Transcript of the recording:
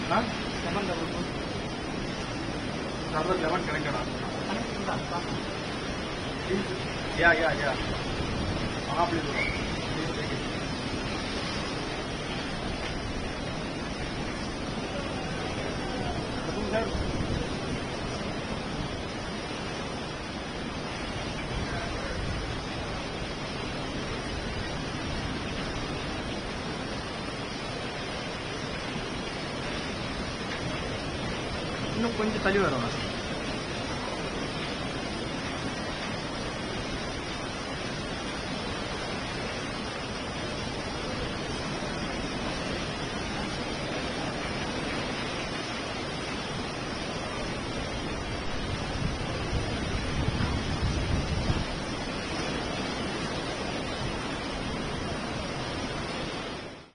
Huh? Lemon double food. Server lemon connected on. Yeah. Please do. Please take it. இன்னும் கொஞ்சம் தள்ளி வரணும்.